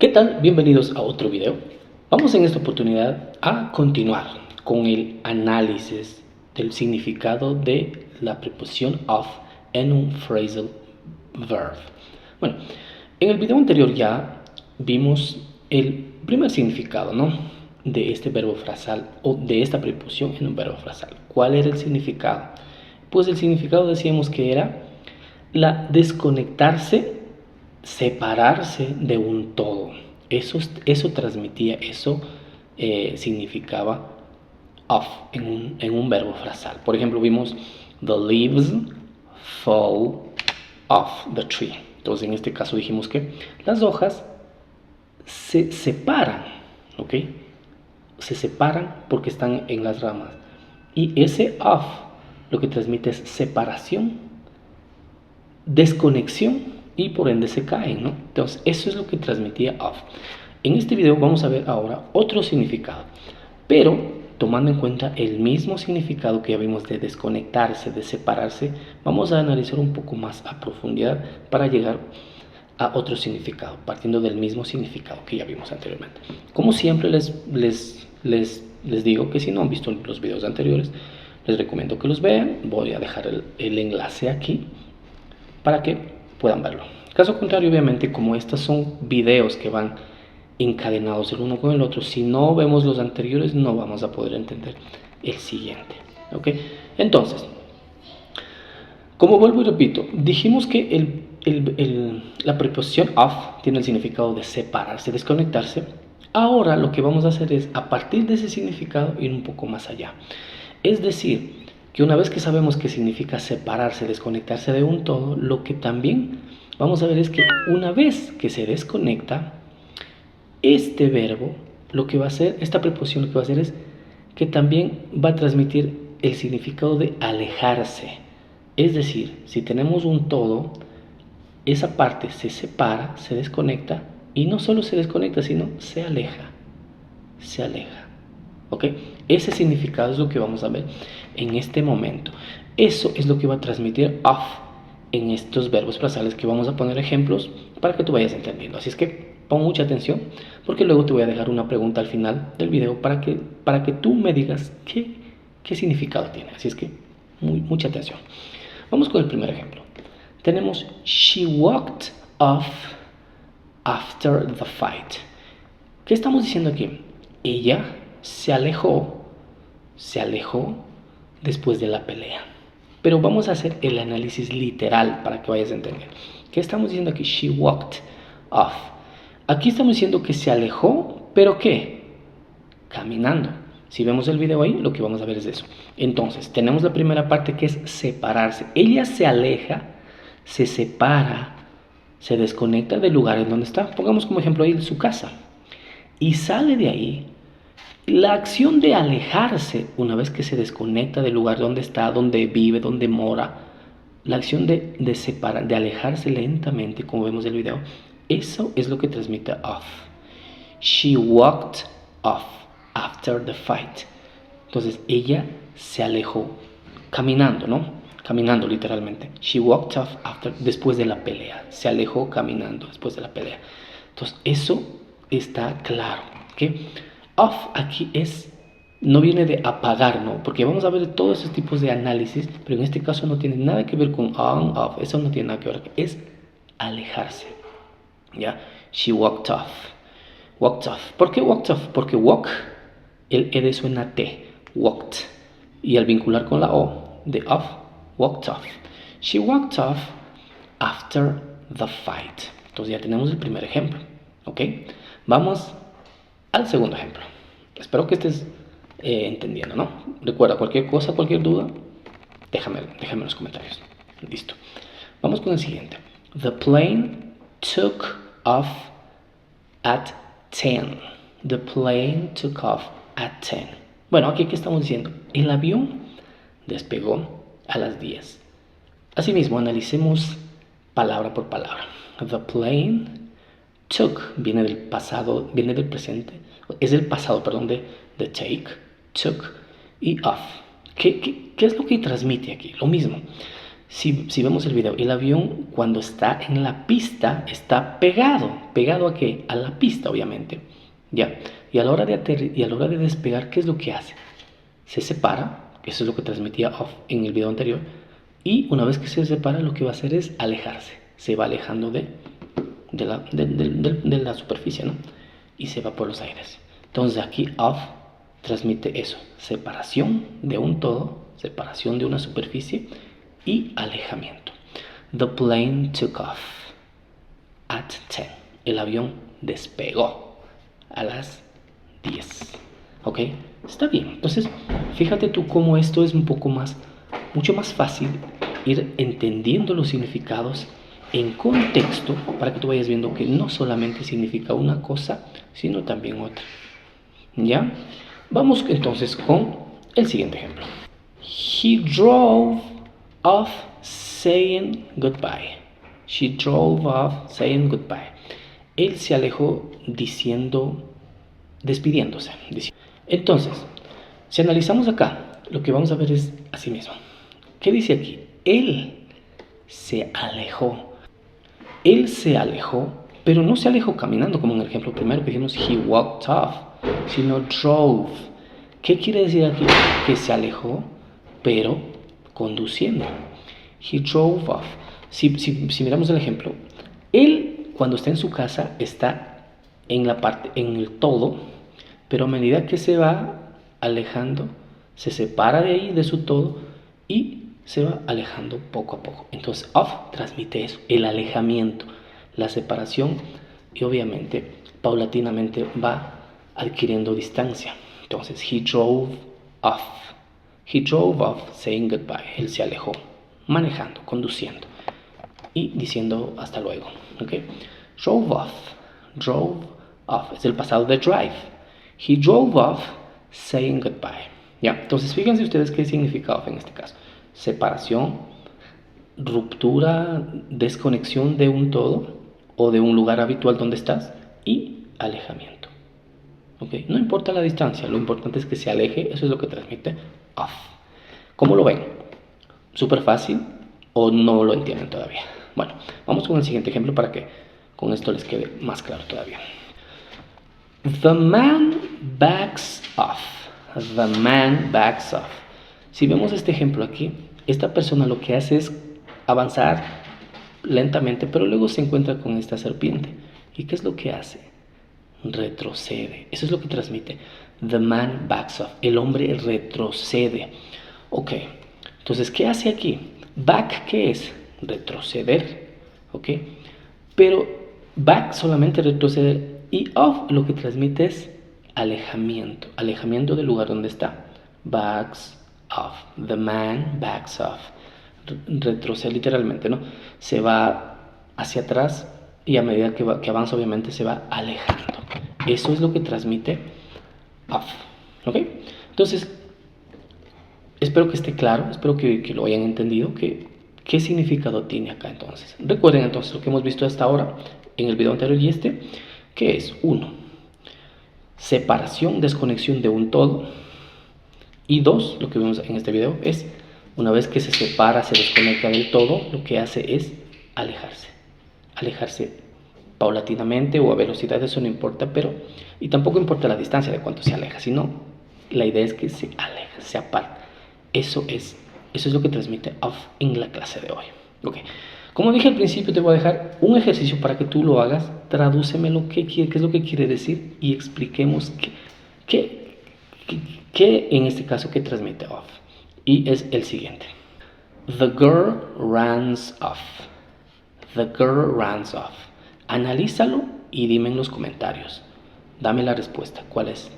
¿Qué tal? Bienvenidos a otro video. Vamos en esta oportunidad a continuar con el análisis del significado de la preposición of en un phrasal verb. Bueno, en el video anterior ya vimos el primer significado, ¿no? De este verbo frasal o de esta preposición en un verbo frasal. ¿Cuál era el significado? Pues el significado decíamos que era la desconectarse, separarse de un todo. Eso transmitía, eso significaba of en un verbo frasal. Por ejemplo, vimos the leaves fall off the tree. Entonces, en este caso dijimos que las hojas se separan, ¿ok? Se separan porque están en las ramas. Y ese off lo que transmite es separación, desconexión y por ende se caen, ¿no? Entonces eso es lo que transmitía off. En este video vamos a ver ahora otro significado, pero tomando en cuenta el mismo significado que ya vimos de desconectarse, de separarse, vamos a analizar un poco más a profundidad para llegar a otro significado, partiendo del mismo significado que ya vimos anteriormente. Como siempre les digo que si no han visto los videos anteriores, les recomiendo que los vean. Voy a dejar el enlace aquí para que puedan verlo. Caso contrario, obviamente, como estos son videos que van encadenados el uno con el otro, si no vemos los anteriores no vamos a poder entender el siguiente, ¿ok? Entonces, como vuelvo y repito, dijimos que la preposición of tiene el significado de separarse, desconectarse. Ahora lo que vamos a hacer es, a partir de ese significado, ir un poco más allá. Es decir, que una vez que sabemos qué significa separarse, desconectarse de un todo, lo que también vamos a ver es que una vez que se desconecta, este verbo, lo que va a hacer, esta preposición lo que va a hacer es que también va a transmitir el significado de alejarse. Es decir, si tenemos un todo, esa parte se separa, se desconecta, y no solo se desconecta, sino se aleja. Se aleja. ¿Ok? Ese significado es lo que vamos a ver en este momento. Eso es lo que va a transmitir of en estos verbos frasales que vamos a poner ejemplos para que tú vayas entendiendo. Así es que pon mucha atención porque luego te voy a dejar una pregunta al final del video para que tú me digas qué significado tiene. Así es que mucha atención. Vamos con el primer ejemplo. Tenemos she walked off after the fight. ¿Qué estamos diciendo aquí? Ella se alejó después de la pelea. Pero vamos a hacer el análisis literal para que vayas a entender. ¿Qué estamos diciendo aquí? She walked off. Aquí estamos diciendo que se alejó, ¿pero qué? Caminando. Si vemos el video ahí, lo que vamos a ver es eso. Entonces, tenemos la primera parte que es separarse. Ella se aleja, se separa, se desconecta del lugar en donde está. Pongamos como ejemplo ahí su casa. Y sale de ahí. La acción de alejarse, una vez que se desconecta del lugar donde está, donde vive, donde mora, la acción de separar, de alejarse lentamente, como vemos en el video, eso es lo que transmite off. She walked off after the fight. Entonces ella se alejó caminando, ¿no? Caminando literalmente. She walked off después de la pelea. Se alejó caminando después de la pelea. Entonces eso está claro, ¿ok? Off aquí no viene de apagar, ¿no? Porque vamos a ver todos esos tipos de análisis, pero en este caso no tiene nada que ver con on, off. Eso no tiene nada que ver. Es alejarse, ¿ya? She walked off. Walked off. ¿Por qué walked off? Porque walk, el ed suena T. Walked. Y al vincular con la O de off, walked off. She walked off after the fight. Entonces ya tenemos el primer ejemplo, ¿ok? Vamos al segundo ejemplo. Espero que estés entendiendo, ¿no? Recuerda, cualquier cosa, cualquier duda, déjame en los comentarios. Listo. Vamos con el siguiente. The plane took off at 10. The plane took off at 10. Bueno, aquí ¿qué estamos diciendo? El avión despegó a las 10. Asimismo, analicemos palabra por palabra. The plane took viene del pasado, viene del presente, es el pasado, perdón, de take, took y off. ¿Qué es lo que transmite aquí? Lo mismo. Si vemos el video, el avión cuando está en la pista está pegado ¿a qué? A la pista, obviamente. Ya. Y a la hora de despegar, ¿qué es lo que hace? Se separa, eso es lo que transmitía off en el video anterior, y una vez que se separa, lo que va a hacer es alejarse. Se va alejando de la superficie, ¿no? Y se va por los aires. Entonces aquí off transmite eso, separación de un todo, separación de una superficie y alejamiento. The plane took off at 10. El avión despegó a las 10. ¿Ok? Está bien. Entonces, fíjate tú cómo esto es mucho más fácil ir entendiendo los significados en contexto para que tú vayas viendo que no solamente significa una cosa, sino también otra. ¿Ya? Vamos entonces con el siguiente ejemplo. He drove off saying goodbye. She drove off saying goodbye. Él se alejó despidiéndose. Entonces, si analizamos acá, lo que vamos a ver es así mismo. ¿Qué dice aquí? Él se alejó. Él se alejó, pero no se alejó caminando, como en el ejemplo primero que dijimos, he walked off, sino drove. ¿Qué quiere decir aquí? Que se alejó, pero conduciendo. He drove off. Si miramos el ejemplo, él cuando está en su casa está en el todo, pero a medida que se va alejando, se separa de ahí, de su todo, y se va alejando poco a poco. Entonces off transmite eso, el alejamiento, la separación, y obviamente paulatinamente va adquiriendo distancia. Entonces he drove off. He drove off saying goodbye. Él se alejó, manejando, conduciendo y diciendo hasta luego. ¿Okay? Drove off es el pasado de drive. He drove off saying goodbye. ¿Ya? Entonces fíjense ustedes qué significa off en este caso. Separación, ruptura, desconexión de un todo o de un lugar habitual donde estás y alejamiento. ¿Okay? No importa la distancia, lo importante es que se aleje, eso es lo que transmite off. ¿Cómo lo ven? ¿Súper fácil o no lo entienden todavía? Bueno, vamos con el siguiente ejemplo para que con esto les quede más claro todavía. The man backs off. The man backs off. Si vemos este ejemplo aquí, esta persona lo que hace es avanzar lentamente, pero luego se encuentra con esta serpiente. ¿Y qué es lo que hace? Retrocede. Eso es lo que transmite. The man backs off. El hombre retrocede. Ok. Entonces, ¿qué hace aquí? Back, ¿qué es? Retroceder. Ok. Pero back solamente retroceder. Y off lo que transmite es alejamiento. Alejamiento del lugar donde está. Backs off. The man backs off. Retrocede literalmente, ¿no? Se va hacia atrás y a medida que avanza obviamente se va alejando. Eso es lo que transmite off. ¿Ok? Entonces, espero que esté claro, espero que lo hayan entendido, qué significado tiene acá entonces. Recuerden entonces lo que hemos visto hasta ahora en el video anterior y que es 1. Separación, desconexión de un todo. Y 2, lo que vemos en este video es, una vez que se separa, se desconecta del todo, lo que hace es alejarse. Alejarse paulatinamente o a velocidad, eso no importa, y tampoco importa la distancia de cuánto se aleja, sino la idea es que se aleja, se aparta. Eso es lo que transmite off en la clase de hoy. Okay. Como dije al principio, te voy a dejar un ejercicio para que tú lo hagas, tradúcemelo, qué es lo que quiere decir y expliquemos qué en este caso qué transmite off. Y es el siguiente. The girl runs off. The girl runs off. Analízalo y dime en los comentarios. Dame la respuesta. ¿Cuál es?